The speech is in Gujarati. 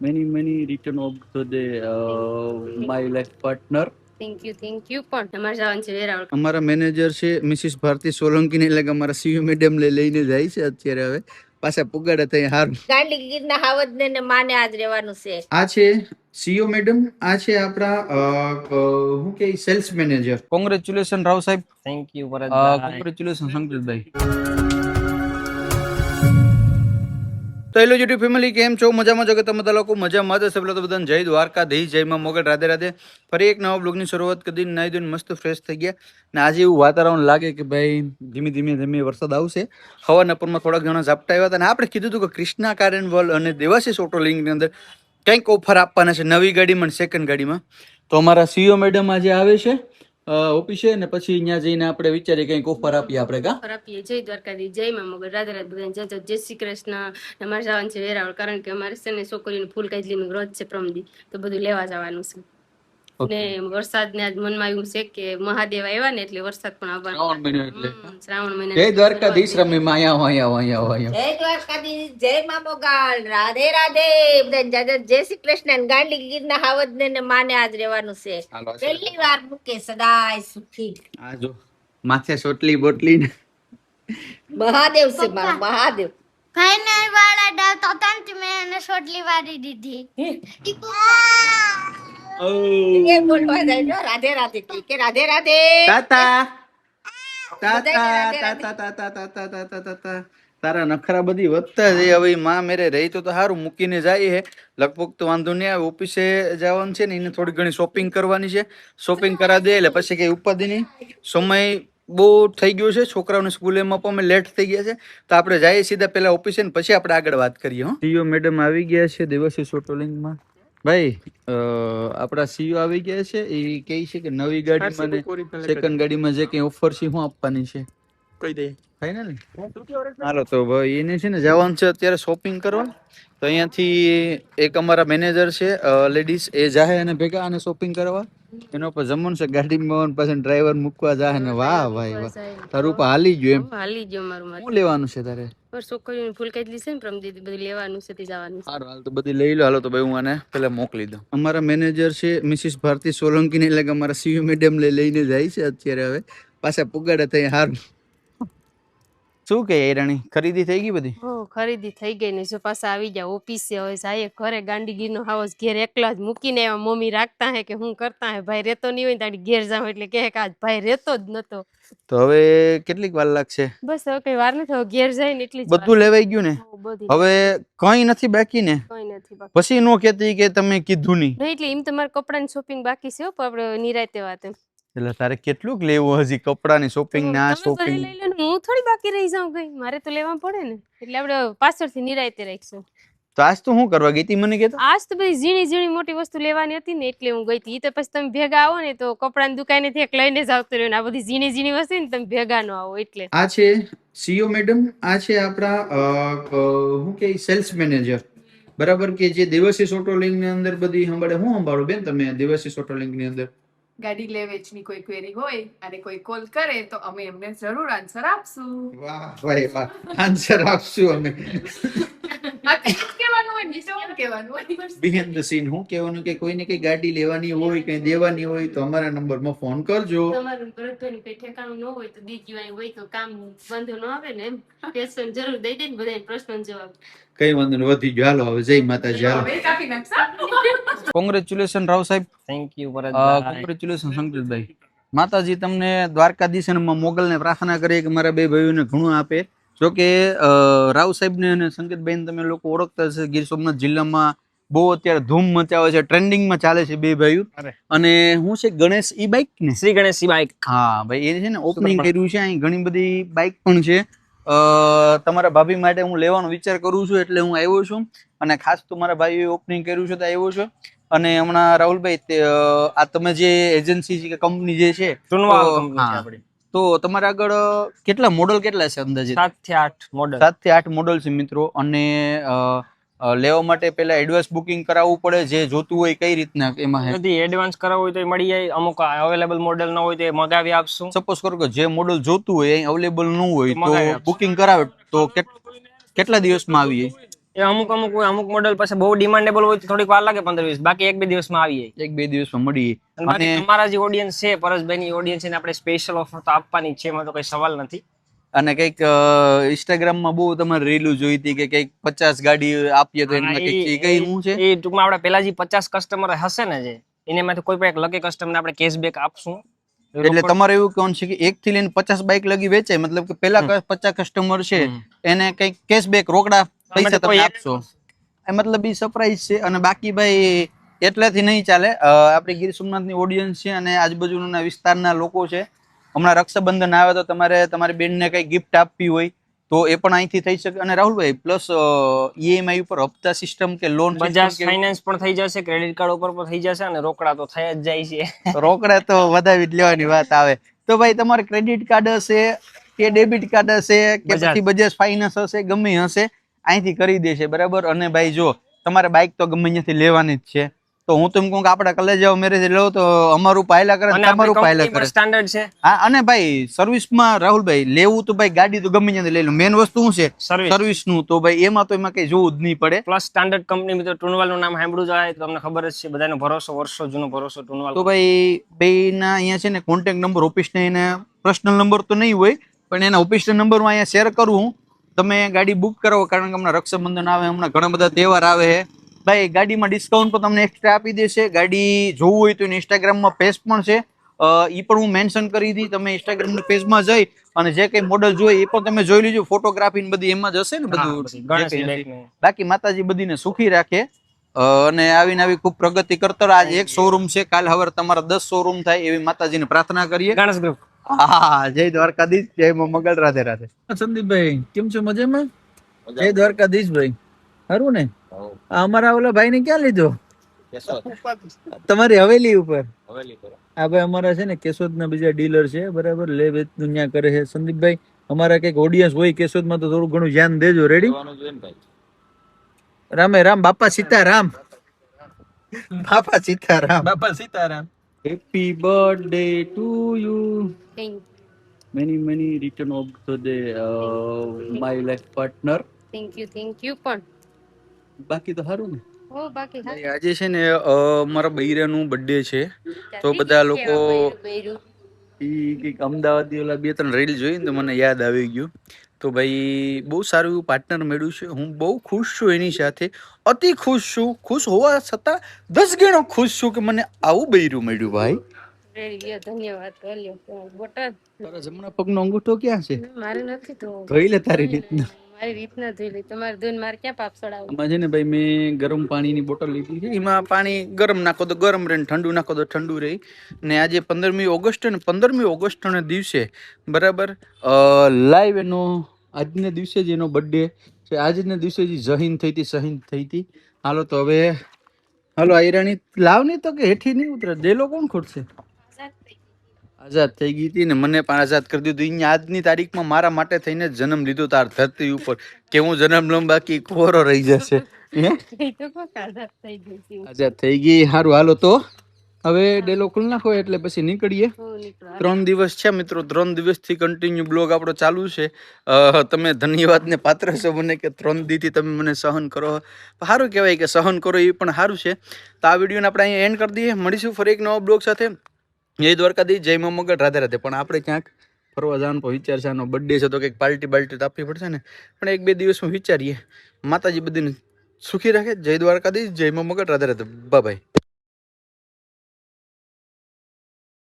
many return of the my life partner. Thank you પણ તમારે જવાનું છે વેરાવળ. અમારા મેનેજર છે મિસિસ ભારતી સોલંકી ને, એટલે કે અમારા સીયુ મેડમ લઈને જાય છે અત્યારે. હવે પાછા પુગાડે થઈ હારું. ગાંડી ગીરના હાવજ ને માને આજ રહેવાનું છે. આ છે સીઓ મેડમ, આ છે આપણા હું કે સેલ્સ મેનેજર. કોંગ્રેચ્યુલેશન રાવ સાહેબ. Thank you Bharatbhai. કોંગ્રેચ્યુલેશન સંકેતભાઈ. તો હેલો યુટ્યુબ ફેમિલી, કેમ છો? મજામાં છો કે તમે બધા લોકો મજામાં જ હશે? પેલા તો બધાને જય દ્વારકાધીશ, જય માં મોગલ, રાધે રાધે. ફરી એક નવા બ્લોગની શરૂઆત કરી, નાઈ ધોઈને મસ્ત ફ્રેશ થઈ ગયા ને આજે એવું વાતાવરણ લાગે કે ભાઈ ધીમે ધીમે વરસાદ આવશે. હવાના પરમાં થોડાક ઘણા ઝાપટા આવ્યા હતા અને આપણે કીધું હતું કે ક્રિષ્ના કાર્નિવલ અને દેવાશીષ ઓટો લિંકની અંદર કંઈક ઓફર આપવાના છે નવી ગાડીમાં, સેકન્ડ ગાડીમાં. તો અમારા સીઓ મેડમ આજે આવે છે ઓફિસે ને પછી ત્યાં જઈને આપણે વિચારીએ કંઈક ઓફર આપીએ આપણે. કા ઓફર આપીએ. જય દ્વારકાધીશ, જય માં મોગલ, રાધે રાધે બધાને જય શ્રી કૃષ્ણ. અમારે જવાનું છે વેરાવળ, કારણ કે અમારે છે ને છોકરીનું ફૂલ કાજલીનું વ્રત છે પ્રમદી, તો બધું લેવા જવાનું છે. ને વરસાદ ને આજ મનમાં આવ્યું છે કે મહાદેવ આવ્યા ને એટલે વરસાદ પણ આવવાનો. શ્રાવણ મહિનો એટલે શ્રાવણ મહિના. જય દ્વારકાધીશ રમી માયા જય દ્વારકાધીશ, જય માં મોગલ, રાધે રાધે બધાને જય શ્રી કૃષ્ણ. ગાંડી ગીરના હાવજ ને માને આજ રહેવાનું છે. પહેલી વાર મૂકે સદાય સુખી. આ જો માથે સોટલી બોટલી ને મહાદેવ છે મારો મહાદેવ. ફાઈનલ વાળા ડાલ તો તંત મેં એને છોટલી વાળી દીધી. એ બોલવા જાય જો રાધે રાધે કે રાધે રાધે તાતા તારા નખરા બધી વધતા છે હવે. માં મેરે રહી તો સારું, મૂકીને જાય હે. લગભગ તો વાંધો નહીં આવે. ઓફિસે જવાનું છે ને, એને થોડી ઘણી શોપિંગ કરવાની છે. શોપિંગ કરા દે એટલે પછી કઈ ઉપાધિ નહીં. સમય બહુ થઈ ગયો છે, છોકરાઓને સ્કૂલે પણ અમે લેટ થઈ ગયા છે. તો આપણે જઈએ સીધા પેલા ઓફિસે ને પછી આપણે આગળ વાત કરીએ. હો, સીઓ મેડમ આવી ગયા છે દેવાશીષ ઓટો લિંકમાં. ભાઈ આપણા સીઓ આવી ગયા છે. એ કહે છે કે નવી ગાડીમાં ને સેકન્ડ ગાડીમાં જે કઈ ઓફર છે શું આપવાની છે કહી દે. ફાઈનલ. હાલો તો ભાઈ એને છે ને જવાનું છે અત્યારે શોપિંગ કરવા. તો અહીંયાથી એક અમારા મેનેજર છે લેડીઝ, એ જાહે અને ભેગા અને શોપિંગ કરવા. એનો પર જમવાનું છે ગાડીમાં, પછી ડ્રાઈવર મૂકવા જાહે ને. વાહ ભાઈ વાહ, તારું પર હાલી ગયું એમ. હાલી ગયો મારું. શું લેવાનું છે તારે? પર છોકરીઓને ફૂલ કાજલી છે ને પ્રમદી, બધું લેવાનું છે તે જવાનું છે. સારું હાલ તો બધી લઈ લો. હાલો તો ભાઈ હું આને પેલા મોકલી દઉં. અમારા મેનેજર છે મિસિસ ભારતી સોલંકી ને, એટલે કે અમારા સીયુ મેડમ લઈને જાય છે અત્યારે. હવે પાછા પુગાડે થઈ હારું. શું કે રાણી, ખરીદી થઈ ગઈ બધી? હો, ખરીદી થઈ ગઈ ને જો પાછા આવી જાવ ઓફિસે. હવે જાય ઘરે, ગાંડીગીરનો હાવસ ઘેર એકલા જ મૂકીને આવ્યા. મમ્મી રાખતા હે કે હું કરતા હે, ભાઈ રેતો નહીં હોય ને તારી ઘેર જાવ એટલે કહે કે આજ ભાઈ રેતો જ નતો. તો હવે કેટલીક વાર લાગશે? બસ હવે કઈ વાર નથી, ઘેર જાય ને એટલી જ બધું લેવાઈ ગયું ને? બધી હવે કઈ નથી બાકી ને? કઈ નથી બાકી. પછી નો કહેતી કે તમે કીધું નહીં. એટલે એમ તમારે કપડાની શોપિંગ બાકી છે, આપણે નિરાતે વાત એમ. એટલે તારે કેટલું લેવું હજી કપડાની શોપિંગ ને આ શોપિંગ? હું થોડી બાકી રહી જાઉં ગઈ, મારે તો લેવા પડે ને. એટલે આપણે પાછળથી નિરાતે રાખશું. તો આજ તો શું કરવા ગઈ હતી મને કહેતો? આજ તો બધી ઝીણી ઝીણી મોટી વસ્તુ લેવાની હતી ને એટલે હું ગઈ હતી. ઈ તો પછી તમે ભેગા આવો ને તો કપડાની દુકાનેથી એક લઈને જ આવતો રહ્યો ને. આ બધી ઝીણી ઝીણી વસ્તુ ને તમે ભેગા ન આવો એટલે. આ છે સીઓ મેડમ, આ છે આપણા શું કે સેલ્સ મેનેજર, બરાબર, કે જે દેવાશીષ ઓટો લિંક ની અંદર બધી સંભાળે. હું સંભાળું બેન તમે દેવાશીષ ઓટો લિંક ની અંદર? ગાડી લે વેચની કોઈ ક્વેરી હોય અને કોઈ કોલ કરે તો અમે એમને જરૂર આન્સર આપશું. વાહ ભાઈ વાહ, આન્સર આપશું અમે. કહેવાનું હોય ને શું કહેવાનું હોય? બિહાઇન્ડ ધ સીન હું કહેવાનું કે કોઈને કઈ ગાડી લેવાની હોય, કઈ દેવાની હોય તો અમારા નંબરમાં ફોન કરજો. તમારું ભરતભાઈનું કઈ ઠેકાણું ન હોય તો બીજું અહીં હોય તો કામ વાંધો ન આવે ને. એમ ટેન્શન જરૂર દઈ દે ને બધાને પ્રશ્ન જવાબ. કઈ વાંધો નહીં, વધી ગયો. હાલો હવે જય માતાજી. હાલો, હવે કાપી નાખશો. કોંગ્રેચ્યુલેશન રાવ સાહેબ. Thank you Bharatbhai. કોંગ્રેચ્યુલેશન સંકેતભાઈ. માતાજી તમને દ્વારકાધીશ અને મોગલને પ્રાર્થના કરીએ કે મારા બે ભાઈઓને ઘણું આપે. જો કે રાવ સાહેબને અને સંકેતભાઈને તમે લોકો ઓળખતા હશે, ગીર સોમનાથ જિલ્લામાં બહુ અત્યારે ધૂમ મચાવે છે, ટ્રેન્ડિંગમાં ચાલે છે બે ભાઈઓ. અને હું છે ગણેશ ઈ બાઇક ને, શ્રી ગણેશ બાઇક. હા ભાઈ, એ છે ને ઓપનિંગ કર્યું છે. અહીં ઘણી બધી બાઇક પણ છે. તમારા ભાભી માટે હું લેવાનો વિચાર કરું છું એટલે હું આવ્યો છું. અને ખાસ તો મારા ભાઈએ ઓપનિંગ કર્યું છે તો આવ્યો છું. અને હમણાં રાહુલભાઈ, આ તમે જે એજન્સી છે કે કંપની જે છે, તો તમારા આગળ કેટલા મોડલ કેટલા છે અંદાજે? 7 થી 8 મોડલ. 7 થી 8 મોડલ છે મિત્રો. અને લેવા માટે પહેલા એડવાન્સ બુકિંગ કરાવવું પડે. જે જોતું હોય કઈ રીતના એમાં যদি એડવાન્સ કરાવવું હોય તો મળી જાય. અમુક અવેલેબલ મોડલ ન હોય તો મગાવી આપશું. સપોઝ કરો કે જે મોડલ જોતું હોય અહીં અવેલેબલ ન હોય તો બુકિંગ કરાવે તો કેટલા દિવસમાં આવી જાય? એ અમુક અમુક હોય, અમુક મોડેલ પાસે બહુ ડિમાન્ડેબલ હોય તો થોડીક વાર લાગે 15-20, બાકી 1-2 દિવસમાં આવી જાય. 1-2 દિવસમાં મળી. અને બાકી તમારા જે ઓડિયન્સ છે, પરેશભાઈની ઓડિયન્સ છે ને, આપણે સ્પેશિયલ ઓફર તો આપવાની જ છે, એમાં તો કઈ સવાલ નથી. અને કંઈક ઇન્સ્ટાગ્રામમાં બહુ તમારે રીલું જોઈ હતી કે કંઈક 50 ગાડી આપીએ તો એમાં કંઈક કઈ શું છે? એ ટૂંકમાં આપણે પેલા જે 50 કસ્ટમર હશે ને, જે એનામાંથી કોઈ પણ એક લકી કસ્ટમરને આપણે કેશબેક આપશું. એટલે તમારે એવું કહેવાનું છે કે 1 થી લઈને 50 બાઇક લગી વેચાય, મતલબ કે પેલા 50 કસ્ટમર છે એને કંઈક કેશબેક રોકડા પૈસા તમે આપશો, એ મતલબ એ સરપ્રાઈઝ છે. અને બાકી ભાઈ એટલાથી નહીં ચાલે. આપણી ગીર સોમનાથની ઓડિયન્સ છે અને આજુબાજુના વિસ્તારના લોકો છે. હમણાં રક્ષાબંધન આવે તો તમારે તમારી બેનને કઈ ગિફ્ટ આપવી હોય તો એ પણ અહીંથી થઈ શકે. અને રાહુલભાઈ પ્લસ ઈએમઆઈ ઉપર હપ્તા સિસ્ટમ કે લોન બજાજ ફાઇનાન્સ પણ થઈ જશે, ક્રેડિટ કાર્ડ ઉપર પણ થઈ જશે, અને રોકડા તો થઈ જ જાય છે. રોકડા તો વધાવી જ લેવાની વાત આવે. તો ભાઈ તમારે ક્રેડિટ કાર્ડ હશે કે ડેબિટ કાર્ડ હશે કે પછી બજાજ ફાઇનાન્સ હશે, ગમે હશે અહીંથી કરી દેશે, બરાબર. અને ભાઈ જો તમારે બાઇક તો ગમે ત્યાંથી લેવાની જ છે, તો હું તો એમ કહું કે આપણે કલેજાઓ મેરેજ લો તો અમારું પાયલા કરે, તમારું પાયલા કરે. સ્ટાન્ડર્ડ છે. હા, અને ભાઈ સર્વિસમાં રાહુલભાઈ લેવું તો ભાઈ ગાડી તો ગમે ત્યાંથી લઈ લો, મેન વસ્તુ શું છે સર્વિસ નું. તો ભાઈ એમાં કઈ જોવું જ નહીં પડે. પ્લસ સ્ટાન્ડર્ડ કંપની મિત્રો ટુનવાલ નું નામ સાંભળ્યું જાય તો તમને ખબર જ છે, બધાનો ભરોસો, વર્ષો જૂનો ભરોસો ટુનવાલ. તો ભાઈ બેયના અહીંયા છે ને કોન્ટેક્ટ નંબર ઓફિસના, એને પર્સનલ નંબર તો નહીં હોય પણ એના ઓફિસના નંબર હું અહીંયા શેર કરું હું. તમે ગાડી બુક કરો, કારણ કે હમણાં રક્ષાબંધન આવે, હમણાં ઘણા બધા તહેવાર આવે છે ભાઈ. ગાડીમાં ડિસ્કાઉન્ટ પણ તમને એક્સ્ટ્રા આપી દેશે. ગાડી જોવું હોય તો ઇન્સ્ટાગ્રામમાં પેજ પણ છે, એ પણ હું મેન્શન કરી દી. તમે ઇન્સ્ટાગ્રામના પેજમાં જઈ અને જે કઈ મોડલ જોઈએ એ પણ તમે જોઈ લીજો. ફોટોગ્રાફી ને બધી એમાં જ હશે ને બધું. બાકી માતાજી બધીને સુખી રાખે અને આવીને આવી ખૂબ પ્રગતિ કરતો રહે. આજે એક શોરૂમ છે, કાલ હવે તમારા 10 શોરૂમ થાય એવી માતાજીને પ્રાર્થના કરીએ. ગણેશ ગ્રુપ. હા, જય દ્વારકાધીશ, જય મંગળ, રાધે રાધે. સંદીપભાઈ કેમ છો? મજામાં? જય દ્વારકાધીશ ભાઈ, સારું ને? અમારા ઓલા ભાઈ ને ક્યાં લીધો? તમારી હવેલી ઉપર. આ ભાઈ અમારા છે ને કેશોદ ના બીજા ડીલર છે, બરાબર, લે વેચ દુનિયા કરે છે. સંદીપભાઈ અમારા કઈક ઓડિયન્સ હોય કેશોદ માં તો થોડું ઘણું ધ્યાન દેજો. રેડી? રામે રામ, બાપા સીતારામ, બાપા સીતારામ, બાપા Sitaram. Happy birthday to you, many many return of the day my life partner. Thank you પણ. બાકી તો સારું ને? ઓ બાકી આજે છે ને મારા બૈરાનું બર્થડે છે, તો બધા લોકો કંઈક અમદાવાદી ઓલા 2-3 રીલ જોઈ ને તો મને યાદ આવી ગયું. તો ભાઈ બહુ સારું એવું પાર્ટનર મળ્યું છે. હું બહુ ખુશ છું એની સાથે, અતિ ખુશ છું. ખુશ હોવા છતાં 10 ગણો ખુશ છું કે મને આવું બૈરું મળ્યું ભાઈ. ધન્યવાદ. બોટલ તારા જમણા પગનો અંગૂઠો ક્યાં છે? મારે નથી તો ધોઈ લે તારી રીતના. મારી રીતના ધોઈ લે, તમારે ધોઈને મારે ક્યાં પાપ ચડાવવું? આમાં છે ને ભાઈ મેં ગરમ પાણીની બોટલ લીધી છે, એમાં પાણી ગરમ નાખો તો ગરમ રહે, ઠંડુ નાખો તો ઠંડુ રહે. ને આજે 15મી ઓગસ્ટ અને 15મી ઓગસ્ટના દિવસે બરાબર લાઈવ એનો આજના દિવસે જ એનો બર્થડે છે. આજના દિવસે જ જહીન થઈ હતી, શહીન થઈ હતી. હાલો તો હવે હાલો આયરાણી લાવ નહીં તો કે હેઠી નહીં ઉતરે. ડેલો કોણ ખોટશે? આઝાદ થઈ ગઈ હતી ને મને પણ આઝાદ કરી દીધું. અહીંયા આજની તારીખમાં મારા માટે થઈને જન્મ લીધો તાર ધરતી ઉપર, કે હું જન્મ લઉં બાકી કોરો રહી જશે. આઝાદ થઈ ગઈ. સારું હાલો તો હવે ડેલો ખુલ નાખો એટલે પછી નીકળીએ. 3 દિવસ છે મિત્રો, 3 દિવસથી કન્ટિન્યુ બ્લોગ આપણો ચાલુ છે. તમે ધન્યવાદને પાત્ર છો મને કે 3 દીથી તમે મને સહન કરો. સારું કહેવાય કે સહન કરો, એ પણ સારું છે. તો આ વિડીયોને આપણે અહીંયા એન્ડ કરી દઈએ. મળીશું ફરી એક નવા બ્લોગ સાથે. જય દ્વારકાધીશ, જય મા મગળ, રાધે રાધે. પણ આપણે ક્યાંક ફરવા જવાનો વિચાર છે. આનો બર્થડે છે તો કંઈક પાર્ટી તો આપવી પડશે ને, પણ 1-2 દિવસમાં વિચારીએ. માતાજી બધીને સુખી રાખે. જય દ્વારકાધીશ, જય મા મગળ, રાધે રાધે. Bye by.